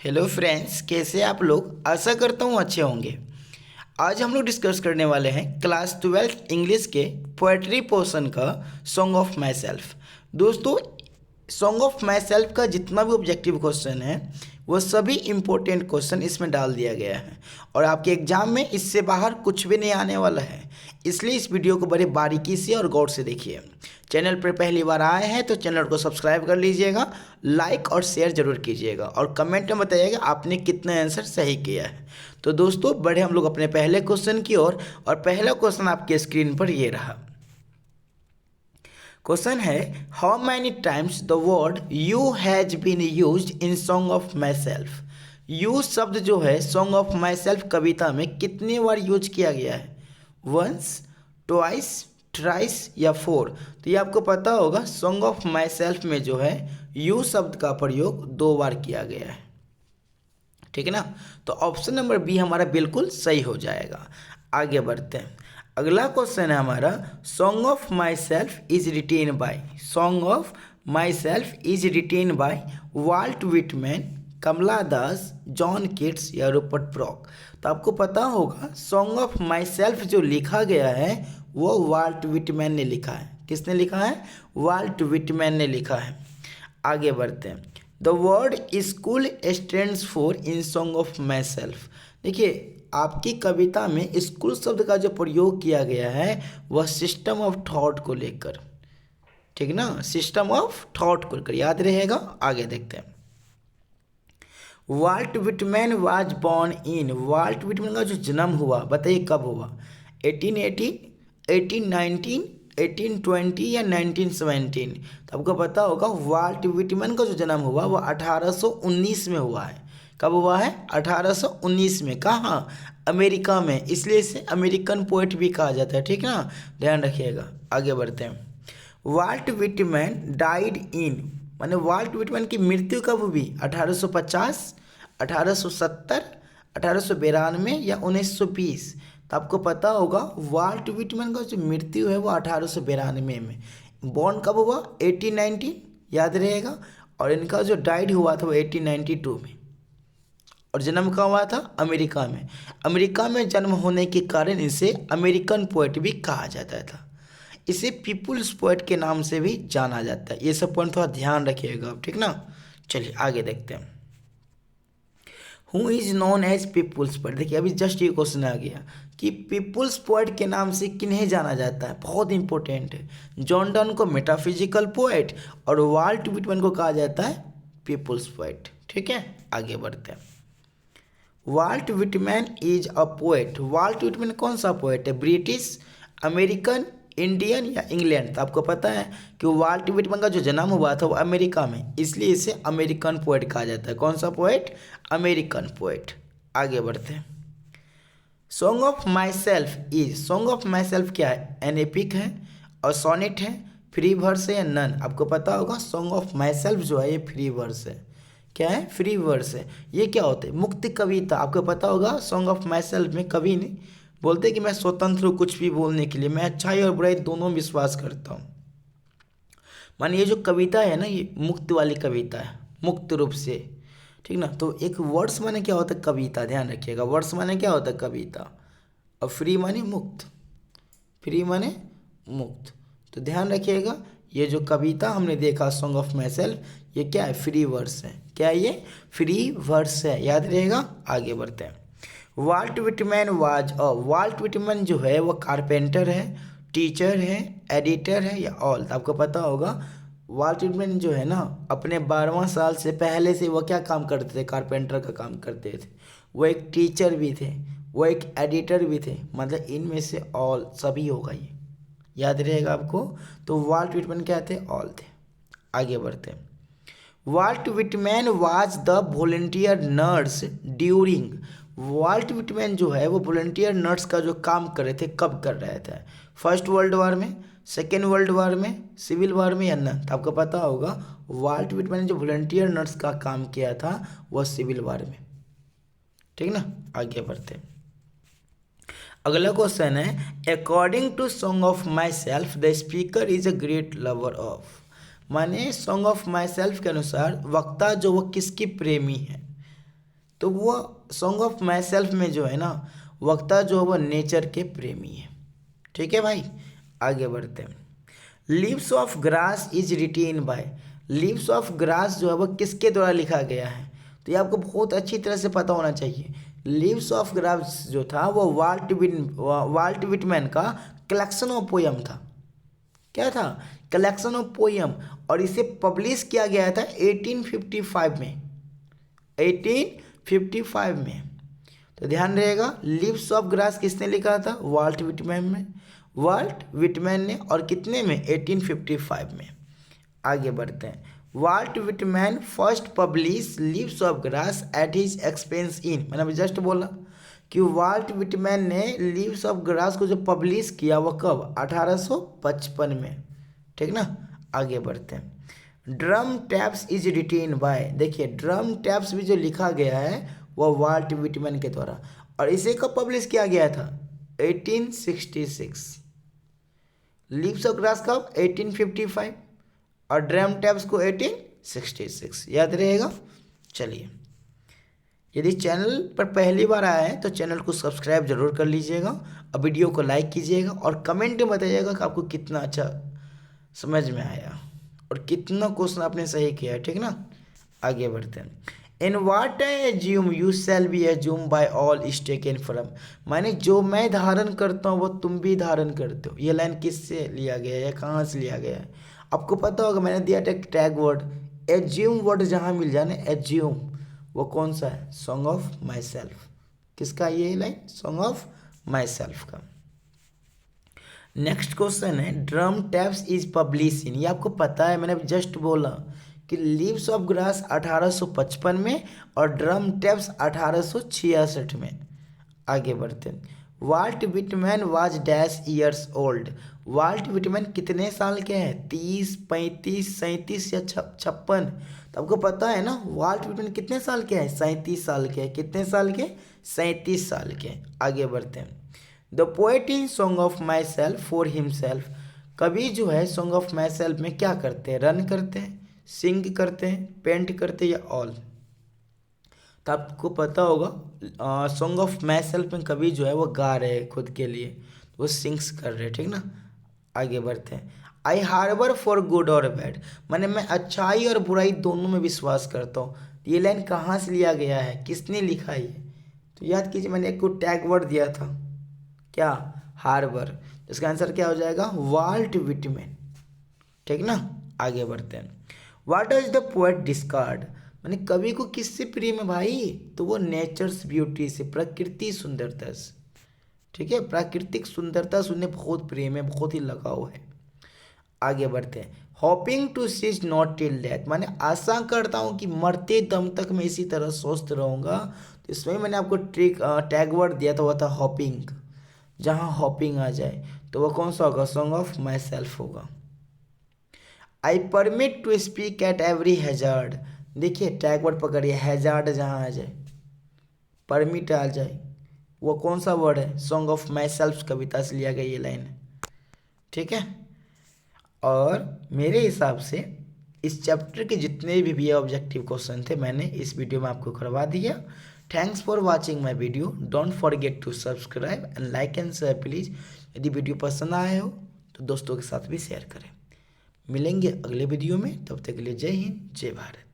Hello friends, कैसे आप लोग। आशा करता हूँ अच्छे होंगे। आज हम लोग डिस्कस करने वाले हैं क्लास 12 इंग्लिश के पोएट्री पोर्शन का सॉन्ग ऑफ माई सेल्फ। दोस्तों, सॉन्ग ऑफ माई सेल्फ का जितना भी ऑब्जेक्टिव क्वेश्चन है वो सभी इम्पोर्टेंट क्वेश्चन इसमें डाल दिया गया है और आपके एग्जाम में इससे बाहर कुछ भी नहीं आने वाला है। इसलिए इस वीडियो को बड़े बारीकी से और गौर से देखिए। चैनल पर पहली बार आए हैं तो चैनल को सब्सक्राइब कर लीजिएगा, लाइक और शेयर जरूर कीजिएगा और कमेंट में बताइएगा आपने कितना आंसर सही किया है। तो दोस्तों, बढ़े हम लोग अपने पहले क्वेश्चन की ओर और पहला क्वेश्चन आपके स्क्रीन पर ये रहा। क्वेश्चन है, how many times the word you has been used in song of myself. You शब्द जो है सॉन्ग ऑफ माई सेल्फ कविता में कितनी बार यूज किया गया है? वंस, ट्वाइस, ट्राइस या फोर? तो ये आपको पता होगा, सॉन्ग ऑफ माई सेल्फ में जो है यू शब्द का प्रयोग 2 बार किया गया है। ठीक है ना। तो ऑप्शन नंबर बी हमारा बिल्कुल सही हो जाएगा। आगे बढ़ते हैं। अगला क्वेश्चन है हमारा, song of myself is written by. Song of myself is written by Walt Whitman, Kamala Das, John Keats या रूपर्ट ब्रॉक। तो आपको पता होगा, सॉन्ग ऑफ माई सेल्फ जो लिखा गया है वो वाल्ट विटमैन ने लिखा है। किसने लिखा है? वाल्ट विटमैन ने लिखा है। आगे बढ़ते हैं। The word school stands for in song of my self. देखिए, आपकी कविता में स्कूल शब्द का जो प्रयोग किया गया है वह सिस्टम ऑफ थॉट को लेकर, ठीक ना, सिस्टम ऑफ थॉट को लेकर याद रहेगा। आगे देखते हैं। Walt Whitman was born in. Walt Whitman का जो जन्म हुआ, बताइए कब हुआ? 1880, 1819, 1820 या 1917? तो आपको पता होगा, वाल्ट विटमैन का जो जन्म हुआ वह 1819 में हुआ है। कब हुआ है? 1819 में। कहाँ? अमेरिका में। इसलिए इसे अमेरिकन पोएट भी कहा जाता है। ठीक है ना, ध्यान रखिएगा। आगे बढ़ते हैं। वाल्ट विटमैन डाइड इन, माने वाल्ट विटमैन की मृत्यु कब हुई? 1850, 1870, 1892 या 1920? तो आपको पता होगा, वाल्ट विटमैन का जो मृत्यु है वो 1892 में। बॉर्न कब हुआ? 1819, याद रहेगा। और इनका जो डाइड हुआ था वो 1892 में। और जन्म कहाँ हुआ था? अमेरिका में। अमेरिका में जन्म होने के कारण इसे अमेरिकन पोएट भी कहा जाता था। इसे पीपुल्स पोएट के नाम से भी जाना जाता है। ये सब पॉइंट थोड़ा ध्यान रखिएगा आप, ठीक ना। चलिए आगे देखते हैं। Who is known as people's poet. देखिए, अभी जस्ट ये क्वेश्चन आ गया कि पीपुल्स पोएट के नाम से किन्हें जाना जाता है। बहुत इंपॉर्टेंट है। जॉन डन को मेटाफिजिकल पोएट और वाल्ट विटमैन को कहा जाता है पीपुल्स पोएट। ठीक है, आगे बढ़ते हैं। Walt Whitman is a poet. Walt Whitman कौन सा पोएट है? ब्रिटिश, अमेरिकन, इंडियन या इंग्लैंड? तो आपको पता है कि वाल्ट विटमैन का जो जन्म हुआ था वो अमेरिका में, इसलिए इसे अमेरिकन पोएट कहा जाता है। कौन सा पोएट? American poet. आगे बढ़ते हैं। Song of myself is. Song of my self क्या है? एन एपिक है और सोनेट है, फ्री वर्स है या नन? आपको पता होगा, सॉन्ग ऑफ माई सेल्फ जो है ये फ्री वर्स है। क्या है? फ्री वर्स है। ये क्या होता है? मुक्त कविता। आपको पता होगा, सॉन्ग ऑफ माई सेल्फ में कवि ने बोलते कि मैं स्वतंत्र हूँ कुछ भी बोलने के लिए, मैं अच्छाई और बुराई दोनों में विश्वास करता हूँ। मानिए, ये जो कविता है ना, ये मुक्त वाली कविता है, मुक्त रूप से। ठीक ना। तो एक वर्ड्स माने क्या होता है? कविता। ध्यान रखिएगा, वर्ड्स माने क्या होता है? कविता। और फ्री माने मुक्त। फ्री माने मुक्त। तो ध्यान रखिएगा, ये जो कविता हमने देखा सॉन्ग ऑफ माई सेल्फ, ये क्या है? फ्री वर्स है। क्या है ये? फ्री वर्स है, याद रहेगा। आगे बढ़ते हैं। Walt Whitman was a. Walt Whitman जो है वो कारपेंटर है, टीचर है, एडिटर है या ऑल? तो आपको पता होगा, वाल्ट विटमैन जो है ना, अपने 12वां साल से पहले से वो क्या काम करते थे? कारपेंटर का काम करते थे। वो एक टीचर भी थे, वो एक एडिटर भी थे। मतलब इनमें से ऑल सभी होगा, ये याद रहेगा आपको। तो वाल्ट विटमैन क्या थे? ऑल थे। आगे बढ़ते हैं। Walt Whitman was the volunteer nurse during. Walt Whitman जो है वो वॉलंटियर नर्स का जो काम कर रहे थे, कब कर रहे थे? फर्स्ट वर्ल्ड वॉर में, सेकेंड वर्ल्ड वॉर में, सिविल वॉर में या न? तो आपको पता होगा, वाल्ट विटमैन ने जो वॉलंटियर नर्स का काम किया था वह सिविल वॉर में। ठीक ना, आगे बढ़ते हैं। अगला क्वेश्चन है, according to song of myself the speaker is a great lover of. माने सॉन्ग ऑफ माई सेल्फ के अनुसार वक्ता जो वो किसकी प्रेमी है? तो वो सॉन्ग ऑफ माई सेल्फ में जो है ना, वक्ता जो है वो नेचर के प्रेमी है। ठीक है भाई, आगे बढ़ते हैं। Leaves of grass is written bye, leaves of grass जो है वो किसके द्वारा लिखा गया है? तो ये आपको बहुत अच्छी तरह से पता होना चाहिए। लीव्स ऑफ ग्रास जो था वो वाल्ट विटमैन का कलेक्शन ऑफ पोयम था। क्या था? Collection of poem. और इसे पब्लिश किया गया था 1855 में, 1855 में। तो ध्यान रहेगा, लीव्स ऑफ ग्रास किसने लिखा था? वाल्ट विटमैन ने। और कितने में? 1855 में। आगे बढ़ते हैं। Walt Whitman first publish leaves of grass at his expense in, मैंने अभी जस्ट बोला कि वाल्ट विटमैन ने लीव्स ऑफ ग्रास को जो पब्लिश किया वो कब? 1855 में। ठीक ना, आगे बढ़ते हैं। Drum taps is written bye, देखिए ड्रम टैप्स भी जो लिखा गया है वो वाल्ट विटमैन के द्वारा। और इसे कब पब्लिश किया गया था? 1866। लीव्स ऑफ ग्रास कब? 1855। और ड्रम टैप्स को 1866, याद रहेगा। चलिए, यदि चैनल पर पहली बार आया है तो चैनल को सब्सक्राइब जरूर कर लीजिएगा और वीडियो को लाइक कीजिएगा और कमेंट में बताइएगा कि आपको कितना अच्छा समझ में आया और कितना क्वेश्चन आपने सही किया है। ठीक ना, आगे बढ़ते हैं। In what I assume you shall be assume by all is taken from, माने जो मैं धारण करता हूँ वो तुम भी धारण करते हो। ये लाइन किससे लिया गया है या कहाँ से लिया गया है? आपको पता होगा, मैंने दिया था टैग वर्ड एज्यूम वर्ड, जहाँ मिल जाए ना एज्यूम, वो कौन सा है? Song of my self. किसका ये line? Song of my self का। नेक्स्ट क्वेश्चन है drum taps is publish in, ये आपको पता है, मैंने जस्ट बोला कि लीव्स ऑफ ग्रास 1855 में और ड्रम टैप्स 1866 में। आगे बढ़ते हैं। Walt Whitman was dash years old, Walt Whitman कितने साल के हैं? 30, 35, 37 या 56? तो आपको पता है ना वाल्ट विटमैन कितने साल के हैं? 37 साल के हैं। कितने साल के? 37 साल के। आगे बढ़ते हैं। The poet in song of my self for himself, कवि जो है सॉन्ग ऑफ माई सेल्फ में क्या करते हैं? रन करते हैं, सिंग करते हैं, पेंट करते हैं या ऑल? तो आपको पता होगा सॉन्ग ऑफ माई सेल्फ में कवि जो है वो गा रहे हैं खुद के लिए, तो वो सिंग्स कर रहे हैं। ठीक ना, आगे बढ़ते हैं। आई हार्बर फॉर गुड और बैड, माने मैं अच्छाई और बुराई दोनों में विश्वास करता हूँ। ये लाइन कहाँ से लिया गया है? किसने लिखा है ये? तो याद कीजिए, मैंने एक को टैग वर्ड दिया था, क्या? हार्बर। इसका आंसर क्या हो जाएगा? Walt Whitman. ठीक ना, आगे बढ़ते हैं। What does the poet discard, माने कवि को किससे प्रेम है भाई? तो वो नेचर्स ब्यूटी से, प्रकृति सुंदरता से। ठीक है, प्राकृतिक सुंदरता से उन्हें बहुत प्रेम है, बहुत ही लगाव है। आगे बढ़ते हैं। Hoping to cease not till death, माने आशा करता हूँ कि मरते दम तक मैं इसी तरह स्वस्थ रहूँगा। तो इसमें मैंने आपको टैग वर्ड दिया था, वो था होपिंग। जहाँ होपिंग आ जाए तो वो कौन सा होगा? सॉन्ग ऑफ माई सेल्फ होगा। I permit to speak at every hazard, देखिए टैग वर्ड पकड़िए, हैजार्ड जहाँ आ जाए, परमिट आ जाए, वो कौन सा वर्ड है? सॉन्ग ऑफ माई सेल्फ कविता से लिया गया ये लाइन है। ठीक है, और मेरे हिसाब से इस चैप्टर के जितने भी ऑब्जेक्टिव क्वेश्चन थे मैंने इस वीडियो में आपको करवा दिया। Thanks for watching my video. Don't forget to subscribe and like and share please. यदि वीडियो पसंद आया हो तो दोस्तों के साथ भी शेयर करें। मिलेंगे अगले वीडियो में, तब तक के लिए जय हिंद, जय भारत।